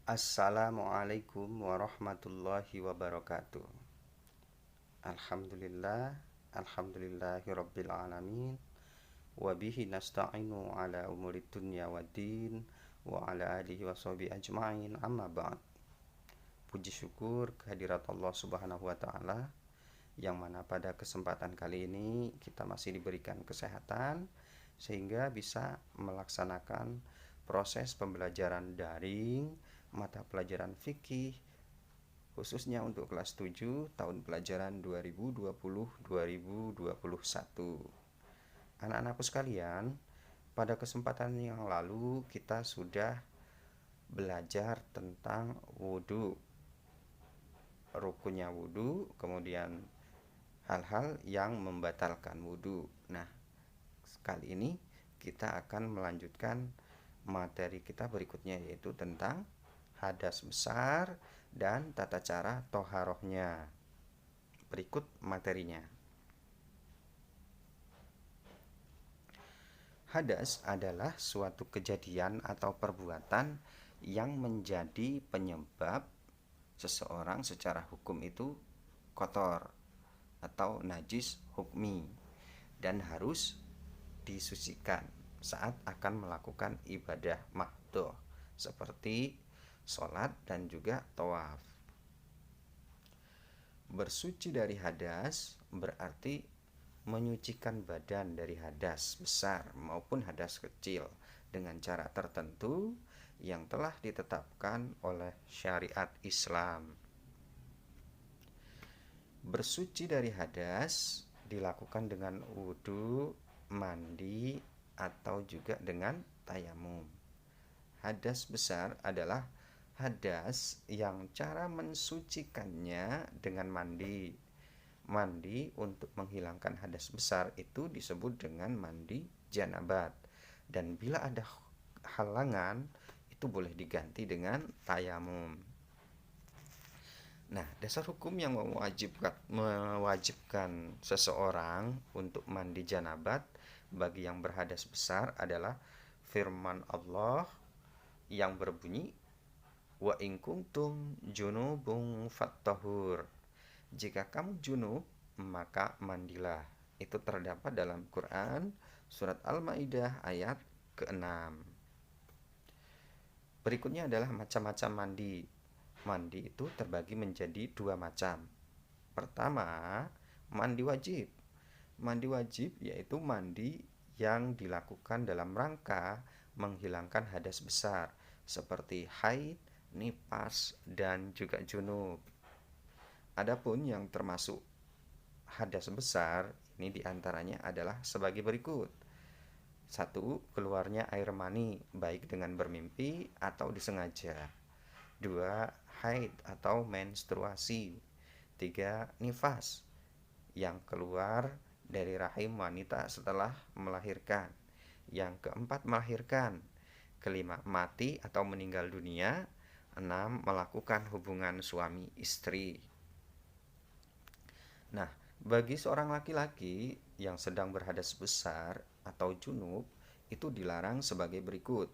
Assalamualaikum warahmatullahi wabarakatuh. Alhamdulillah, alhamdulillahirabbil alamin. Wa bihi nasta'inu ala umurid dunya waddin wa ala alihi washabihi ajma'in. Amma ba'd. Puji syukur kehadirat Allah Subhanahu wa taala yang mana pada kesempatan kali ini kita masih diberikan kesehatan sehingga bisa melaksanakan proses pembelajaran daring mata pelajaran fikih khususnya untuk kelas 7 tahun pelajaran 2020-2021. Anak-anakku sekalian, pada kesempatan yang lalu kita sudah belajar tentang wudhu, rukunnya wudhu, kemudian hal-hal yang membatalkan wudhu. Nah, kali ini kita akan melanjutkan materi kita berikutnya, yaitu tentang hadas besar dan tata cara toharohnya. Berikut materinya. Hadas adalah suatu kejadian atau perbuatan yang menjadi penyebab seseorang secara hukum itu kotor atau najis hukmi dan harus disucikan saat akan melakukan ibadah mahdhah seperti sholat dan juga tawaf. Bersuci dari hadas berarti menyucikan badan dari hadas besar maupun hadas kecil dengan cara tertentu yang telah ditetapkan oleh syariat Islam. Bersuci dari hadas dilakukan dengan wudhu, mandi, atau juga dengan tayamum. Hadas besar adalah hadas yang cara mensucikannya dengan mandi. Mandi untuk menghilangkan hadas besar itu disebut dengan mandi janabat. Dan bila ada halangan, itu boleh diganti dengan tayamum. Nah, dasar hukum yang mewajibkan seseorang untuk mandi janabat bagi yang berhadas besar adalah firman Allah yang berbunyi, wa in kuntum junubun fattahur. Jika kamu junub, maka mandilah. Itu terdapat dalam Quran surat Al-Maidah ayat ke-6. Berikutnya adalah macam-macam mandi. Mandi itu terbagi menjadi dua macam. Pertama, mandi wajib. Mandi wajib yaitu mandi yang dilakukan dalam rangka menghilangkan hadas besar seperti haid, nifas, dan juga junub. Adapun yang termasuk hadas besar ini diantaranya adalah sebagai berikut. 1. Keluarnya air mani baik dengan bermimpi atau disengaja. 2. Haid atau menstruasi. 3. Nifas yang keluar dari rahim wanita setelah melahirkan. Yang keempat, melahirkan. Kelima, mati atau meninggal dunia. 6. Melakukan hubungan suami istri. Nah, bagi seorang laki-laki yang sedang berhadas besar atau junub, itu dilarang sebagai berikut.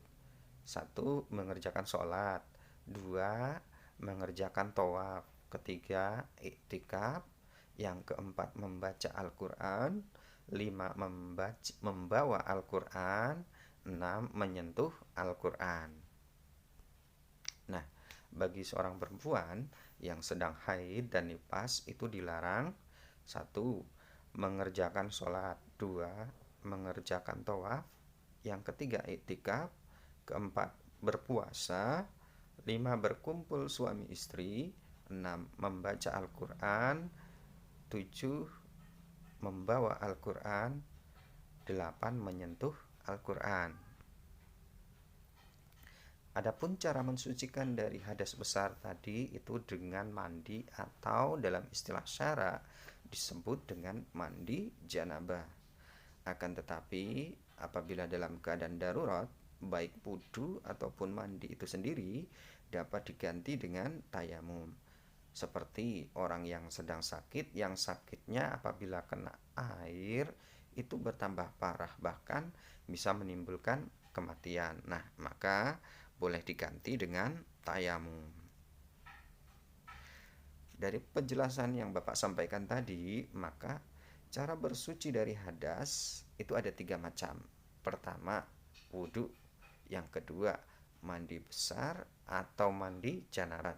1. Mengerjakan sholat. 2. Mengerjakan tawaf. 3. Iktikaf. Yang keempat, membaca Al-Quran. 5. Membawa Al-Quran. 6. Menyentuh Al-Quran. Nah, bagi seorang perempuan yang sedang haid dan nifas itu dilarang 1. Mengerjakan sholat. 2. Mengerjakan tawaf. Yang ketiga, iktikaf. Keempat, berpuasa. 5. Berkumpul suami istri. 6. Membaca Al-Quran. 7. Membawa Al-Quran. 8. Menyentuh Al-Quran. Adapun cara mensucikan dari hadas besar tadi itu dengan mandi atau dalam istilah syara disebut dengan mandi janabah. Akan tetapi apabila dalam keadaan darurat, baik wudhu ataupun mandi itu sendiri dapat diganti dengan tayamum. Seperti orang yang sedang sakit, yang sakitnya apabila kena air itu bertambah parah, bahkan bisa menimbulkan kematian. Nah, maka boleh diganti dengan tayamum. Dari penjelasan yang Bapak sampaikan tadi, maka cara bersuci dari hadas itu ada 3 macam. Pertama, wudhu. Yang kedua, mandi besar atau mandi janabat.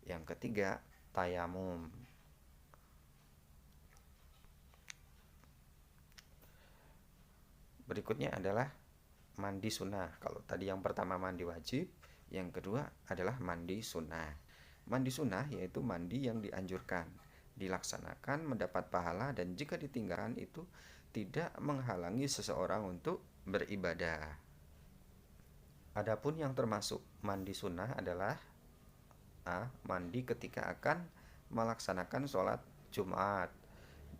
Yang ketiga, tayamum. Berikutnya adalah mandi sunnah. Kalau tadi yang pertama mandi wajib, yang kedua adalah mandi sunnah. Mandi sunnah yaitu mandi yang dianjurkan, dilaksanakan mendapat pahala, dan jika ditinggalkan itu tidak menghalangi seseorang untuk beribadah. Adapun yang termasuk mandi sunnah adalah A. Mandi ketika akan melaksanakan sholat Jumat.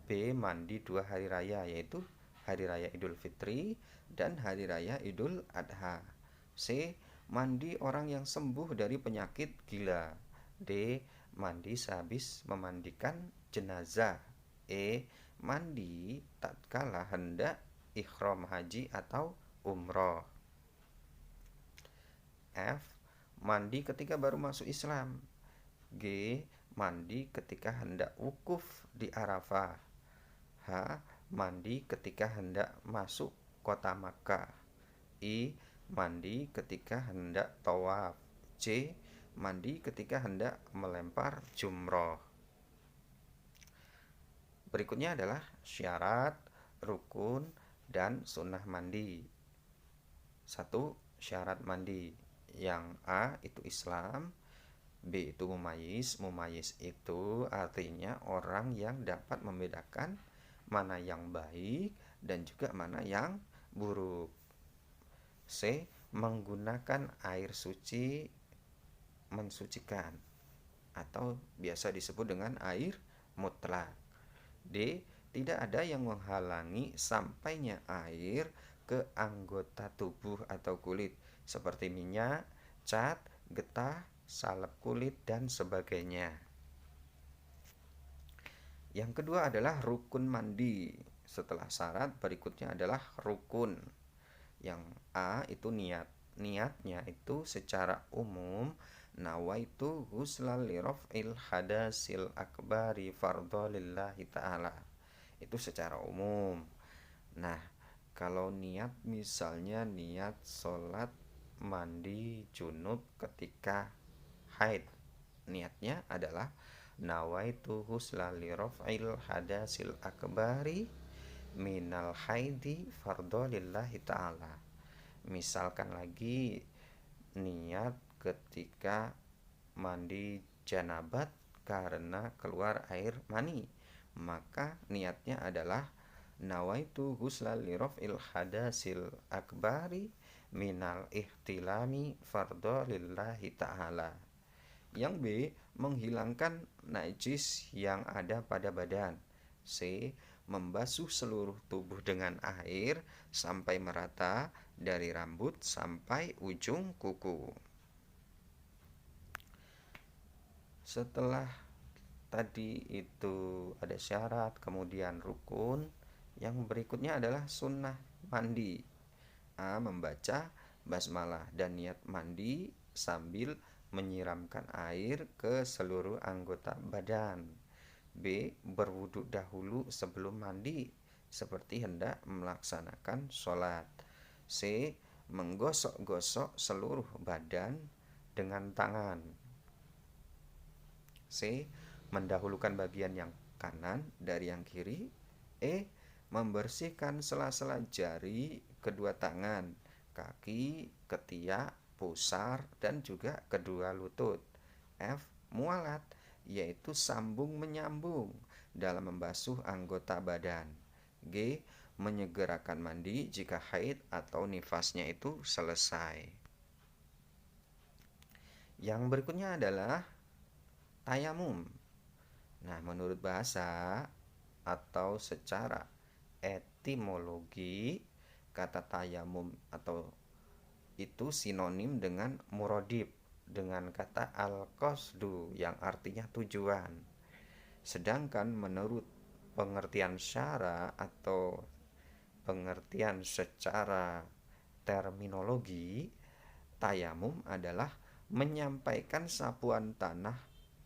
B. Mandi 2 hari raya, yaitu Hari Raya Idul Fitri dan Hari Raya Idul Adha. C. Mandi orang yang sembuh dari penyakit gila. D. Mandi sehabis memandikan jenazah. E. Mandi tatkala hendak ihram haji atau umroh. F. Mandi ketika baru masuk Islam. G. Mandi ketika hendak wukuf di Arafah. H. Mandi ketika hendak masuk kota Makkah. I. Mandi ketika hendak tawaf. C. Mandi ketika hendak melempar jumroh. Berikutnya adalah syarat, rukun, dan sunnah mandi. 1. Syarat mandi. Yang A itu Islam, B itu mumayyiz. Mumayyiz itu artinya orang yang dapat membedakan mana yang baik dan juga mana yang buruk. C. Menggunakan air suci mensucikan atau biasa disebut dengan air mutlak. D. Tidak ada yang menghalangi sampainya air ke anggota tubuh atau kulit seperti minyak, cat, getah, salep kulit, dan sebagainya. Yang kedua adalah rukun mandi. Setelah syarat, berikutnya adalah rukun. Yang A itu niat. Niatnya itu secara umum, nawaitu ghuslal liraf'il hadasil akbari fardhu lillahi ta'ala. Itu secara umum. Nah, kalau niat misalnya niat sholat mandi junub ketika haid, niatnya adalah nawaitu husla li raf'il hadasil akbari minal haidi fardhu lillahi ta'ala. Misalkan lagi niat ketika mandi janabat karena keluar air mani, maka niatnya adalah nawaitu husla li raf'il hadasil akbari minal ihtilami fardhu lillahi ta'ala. Yang B. Menghilangkan najis yang ada pada badan. C. Membasuh seluruh tubuh dengan air sampai merata dari rambut sampai ujung kuku. Setelah tadi itu ada syarat, kemudian rukun, yang berikutnya adalah sunnah mandi. A. Membaca basmalah dan niat mandi sambil menyiramkan air ke seluruh anggota badan. B. Berwudu dahulu sebelum mandi seperti hendak melaksanakan sholat. C. Menggosok-gosok seluruh badan dengan tangan. C. Mendahulukan bagian yang kanan dari yang kiri. E. Membersihkan sela-sela jari kedua tangan, kaki, ketiak, pusar, dan juga kedua lutut. F. Mualat, yaitu sambung menyambung dalam membasuh anggota badan. G. Menyegerakan mandi jika haid atau nifasnya itu selesai. Yang berikutnya adalah tayamum. Nah, menurut bahasa atau secara etimologi, kata tayamum atau itu sinonim dengan muradib dengan kata al-qasdu yang artinya tujuan. Sedangkan menurut pengertian syara atau pengertian secara terminologi, tayamum adalah menyampaikan sapuan tanah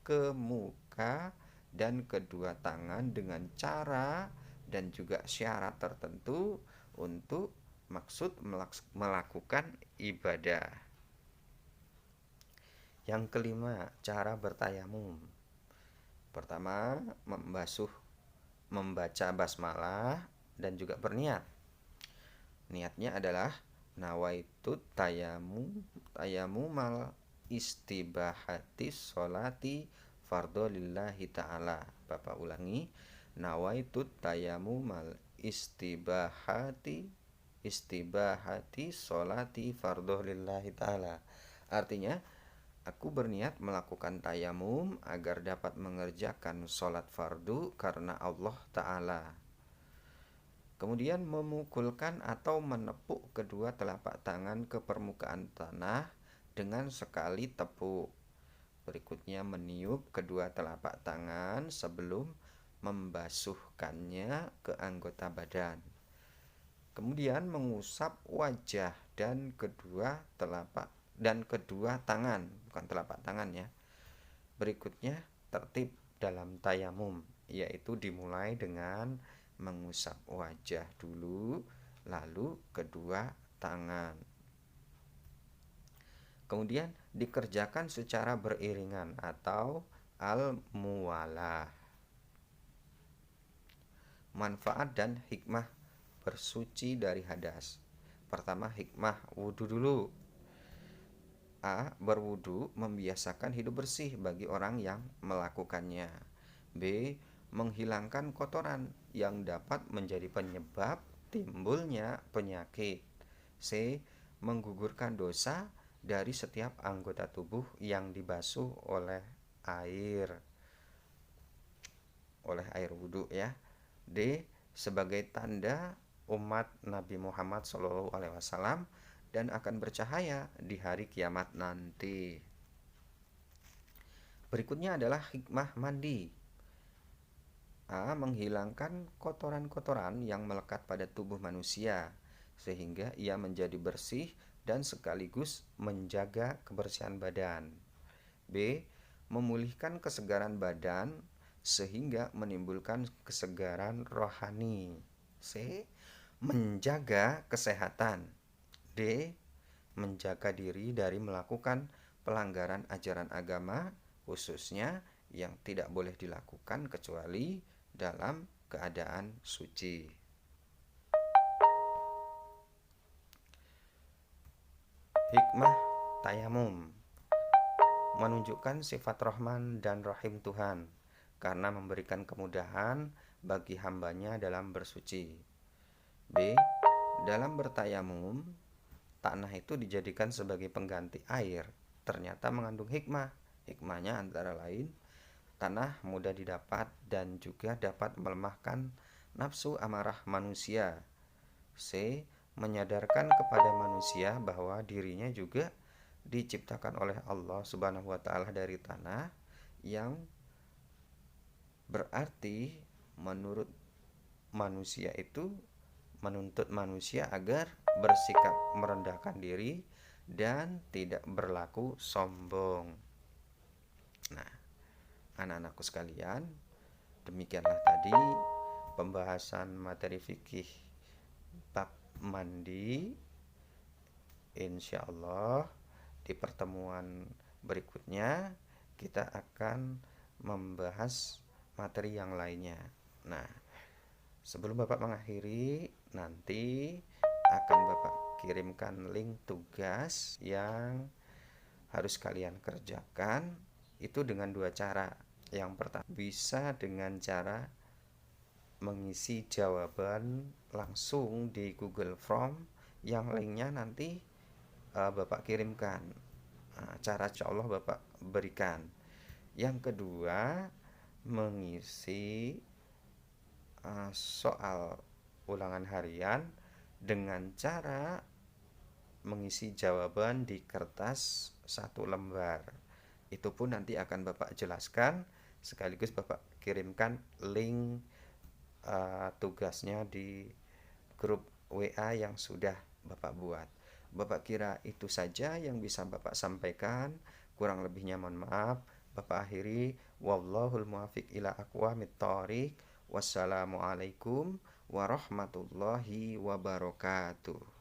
ke muka dan kedua tangan dengan cara dan juga syarat tertentu untuk maksud melakukan ibadah. Yang kelima, cara bertayamum. Pertama, membaca basmalah dan juga berniat. Niatnya adalah nawaitu tayamumal istibahati sholati fardhu lillahi ta'ala. Bapak ulangi, nawaitu tayamumal istibahati sholati fardhu lillahi ta'ala. Artinya, aku berniat melakukan tayamum agar dapat mengerjakan sholat fardu karena Allah Ta'ala. Kemudian memukulkan atau menepuk kedua telapak tangan ke permukaan tanah dengan sekali tepuk. Berikutnya meniup kedua telapak tangan sebelum membasuhkannya ke anggota badan. Kemudian mengusap wajah dan kedua tangan, bukan telapak tangan ya. Berikutnya tertib dalam tayamum, yaitu dimulai dengan mengusap wajah dulu, lalu kedua tangan. Kemudian dikerjakan secara beriringan atau al-muwalah. Manfaat dan hikmah bersuci dari hadas. Pertama, hikmah wudhu dulu. A. Berwudu membiasakan hidup bersih bagi orang yang melakukannya. B. Menghilangkan kotoran yang dapat menjadi penyebab timbulnya penyakit. C. Menggugurkan dosa dari setiap anggota tubuh yang dibasuh oleh air wudu ya. D. Sebagai tanda umat Nabi Muhammad SAW dan akan bercahaya di hari kiamat nanti. Berikutnya adalah hikmah mandi. A. Menghilangkan kotoran-kotoran yang melekat pada tubuh manusia sehingga ia menjadi bersih dan sekaligus menjaga kebersihan badan. B. Memulihkan kesegaran badan sehingga menimbulkan kesegaran rohani. C. Menjaga kesehatan. D. Menjaga diri dari melakukan pelanggaran ajaran agama, khususnya yang tidak boleh dilakukan kecuali dalam keadaan suci. Hikmah tayamum menunjukkan sifat Rahman dan Rahim Tuhan karena memberikan kemudahan bagi hambanya dalam bersuci. B. Dalam bertayamum, tanah itu dijadikan sebagai pengganti air. Ternyata mengandung hikmah. Hikmahnya antara lain, tanah mudah didapat dan juga dapat melemahkan nafsu amarah manusia. C. Menyadarkan kepada manusia bahwa dirinya juga diciptakan oleh Allah Subhanahu wa Ta'ala dari tanah, yang berarti menuntut manusia agar bersikap merendahkan diri dan tidak berlaku sombong. Nah, anak-anakku sekalian, demikianlah tadi pembahasan materi fikih bab mandi. Insya Allah di pertemuan berikutnya kita akan membahas materi yang lainnya. Nah, sebelum Bapak mengakhiri, nanti akan Bapak kirimkan link tugas yang harus kalian kerjakan. Itu dengan dua cara. Yang pertama, bisa dengan cara mengisi jawaban langsung di Google Form yang linknya nanti Bapak kirimkan. Cara insya Allah Bapak berikan. Yang kedua, mengisi soal ulangan harian dengan cara mengisi jawaban di kertas 1 lembar. Itu pun nanti akan Bapak jelaskan, sekaligus Bapak kirimkan link tugasnya di grup WA yang sudah Bapak buat. Bapak kira itu saja yang bisa Bapak sampaikan. Kurang lebihnya mohon maaf. Bapak akhiri. Wallahul muwafiq ila aqwamit thoriq. Wassalamualaikum warahmatullahi wabarakatuh.